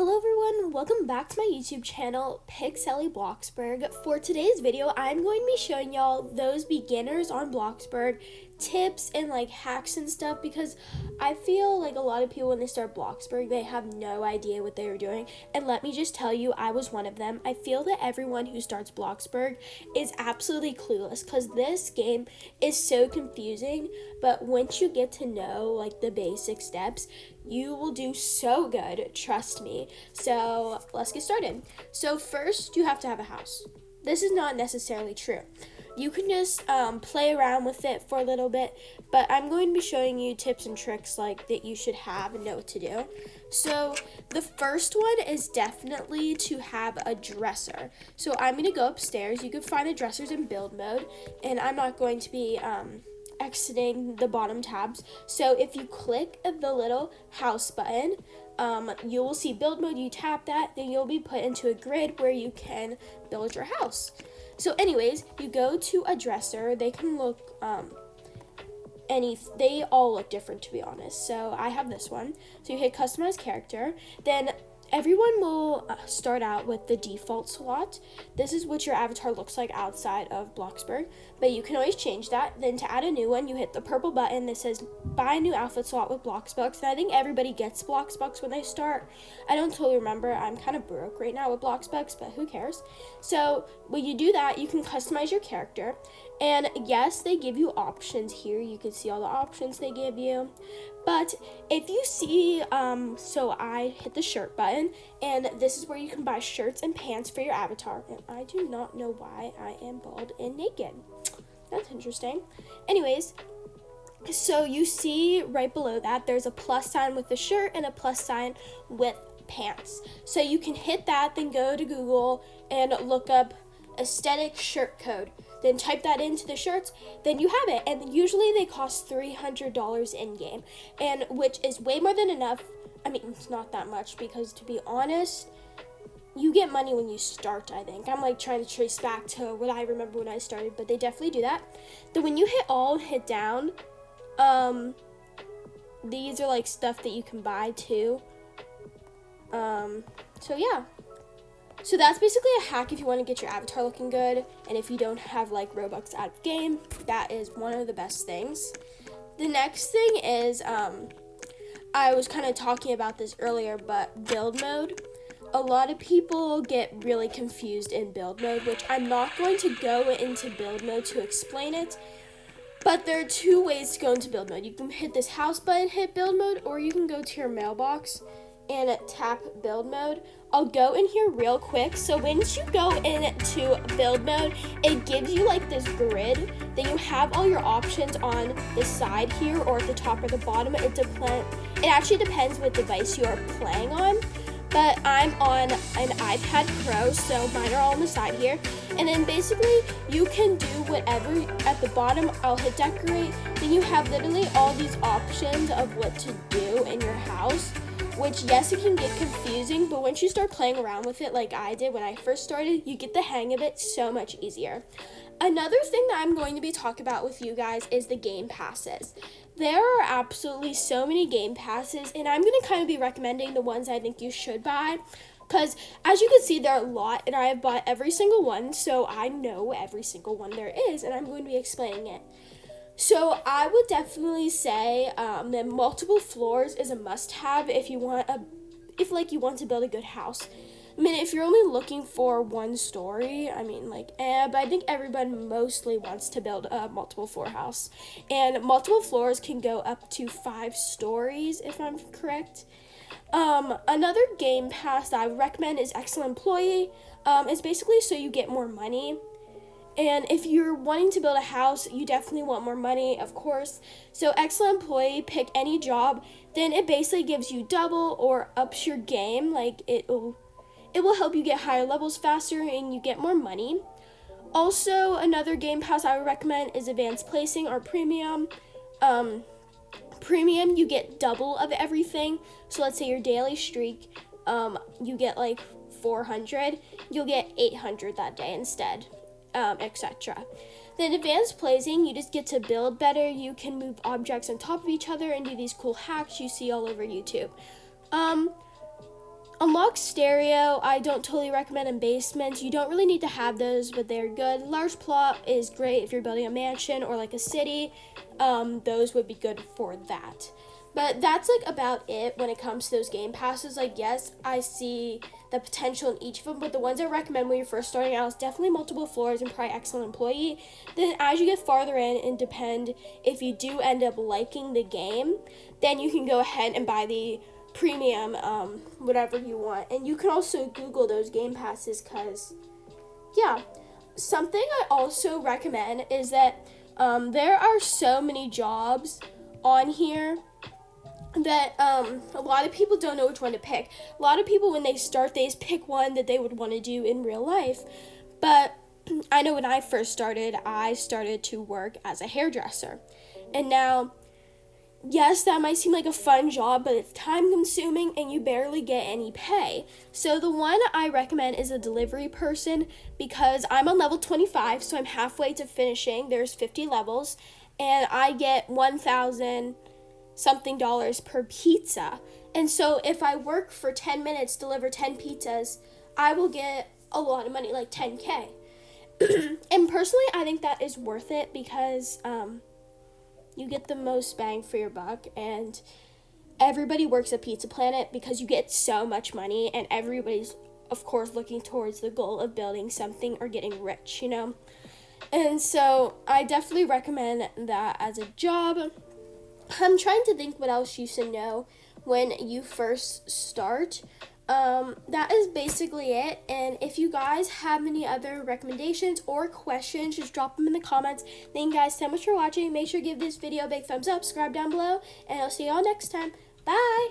Hello everyone, welcome back to my YouTube channel, Bloxburg. For today's video, I'm going to be showing y'all those beginners on Bloxburg tips and hacks and stuff, because I feel like a lot of people when they start Bloxburg, they have no idea what they are doing. And let me just tell you, I was one of them. I feel that everyone who starts Bloxburg is absolutely clueless, because this game is so confusing, but once you get to know the basic steps, you will do so good, trust me. So let's get started. So first, you have to have a house. This is not necessarily true. You can just play around with it for a little bit, but I'm going to be showing you tips and tricks that you should have and know what to do. So the first one is definitely to have a dresser. So I'm going to go upstairs. You can find the dressers in build mode, and I'm not going to be exiting the bottom tabs. So if you click the little house button, you will see build mode. You tap that, then you'll be put into a grid where you can build your house. So anyways, you go to a dresser. They can look they all look different, to be honest. So I have this one. So you hit customize character, then everyone will start out with the default slot. This is what your avatar looks like outside of Bloxburg, but you can always change that. Then to add a new one, you hit the purple button that says buy a new outfit slot with Bloxbucks. And I think everybody gets Bloxbucks when they start. I don't totally remember. I'm kind of broke right now with Bloxbucks, but who cares? So when you do that, you can customize your character. And yes, they give you options here. You can see all the options they give you. But if you see, so I hit the shirt button, and this is where you can buy shirts and pants for your avatar. And I do not know why I am bald and naked. That's interesting. Anyways, so you see right below that, there's a plus sign with the shirt and a plus sign with pants. So you can hit that, then go to Google and look up aesthetic shirt code. Then type that into the shirts, then you have it. And usually they cost $300 in-game, and which is way more than enough. I mean, it's not that much, because to be honest, you get money when you start, I think. I'm trying to trace back to what I remember when I started, but they definitely do that. Then when you hit all, hit down, these are stuff that you can buy too. So yeah. So that's basically a hack if you want to get your avatar looking good, and if you don't have Robux out of game, that is one of the best things. The next thing is, I was kind of talking about this earlier, but build mode. A lot of people get really confused in build mode, which I'm not going to go into build mode to explain it, but there are two ways to go into build mode. You can hit this house button, hit build mode, or you can go to your mailbox and tap build mode. I'll go in here real quick. So once you go into build mode, it gives you this grid. Then you have all your options on the side here or at the top or the bottom. It actually depends what device you are playing on. But I'm on an iPad Pro, so mine are all on the side here. And then basically you can do whatever. At the bottom, I'll hit decorate. Then you have literally all these options of what to do in your house, which, yes, it can get confusing, but once you start playing around with it like I did when I first started, you get the hang of it so much easier. Another thing that I'm going to be talking about with you guys is the game passes. There are absolutely so many game passes, and I'm going to kind of be recommending the ones I think you should buy, because as you can see, there are a lot, and I have bought every single one, so I know every single one there is, and I'm going to be explaining it. So I would definitely say that multiple floors is a must-have if you want to build a good house. I mean, if you're only looking for one story, but I think everyone mostly wants to build a multiple floor house. And multiple floors can go up to 5 stories, if I'm correct. Another game pass that I would recommend is Excellent Employee. It's basically so you get more money. And if you're wanting to build a house, you definitely want more money, of course. So Excellent Employee, pick any job, then it basically gives you double or ups your game. It will help you get higher levels faster and you get more money. Also, another game pass I would recommend is Advanced Placing or Premium. Premium, you get double of everything. So let's say your daily streak, you get 400, you'll get 800 that day instead. Etc. Then advanced placing, you just get to build better. You can move objects on top of each other and do these cool hacks you see all over YouTube. Unlock box stereo, I don't totally recommend in basements. You don't really need to have those, but they're good. Large plot is great if you're building a mansion or like a city. Those would be good for that. But that's like about it when it comes to those game passes. Like, yes, I see the potential in each of them, but the ones I recommend when you're first starting out is definitely multiple floors and probably excellent employee. Then as you get farther in, and depend if you do end up liking the game, then you can go ahead and buy the premium, whatever you want. And you can also Google those game passes, because, yeah. Something I also recommend is that there are so many jobs on here that a lot of people don't know which one to pick. A lot of people, when they start, they just pick one that they would want to do in real life. But I know when I first started, I started to work as a hairdresser. And now, yes, that might seem like a fun job, but it's time consuming and you barely get any pay. So the one I recommend is a delivery person, because I'm on level 25, so I'm halfway to finishing. There's 50 levels, and I get $1,000 something per pizza. And so if I work for 10 minutes, deliver 10 pizzas, I will get a lot of money, like 10K. And personally, I think that is worth it, because you get the most bang for your buck, and everybody works at Pizza Planet because you get so much money, and everybody's, of course, looking towards the goal of building something or getting rich, you know? And so I definitely recommend that as a job. I'm trying to think what else you should know when you first start. That is basically it. And if you guys have any other recommendations or questions, just drop them in the comments. Thank you guys so much for watching. Make sure to give this video a big thumbs up, subscribe down below, and I'll see y'all next time. Bye!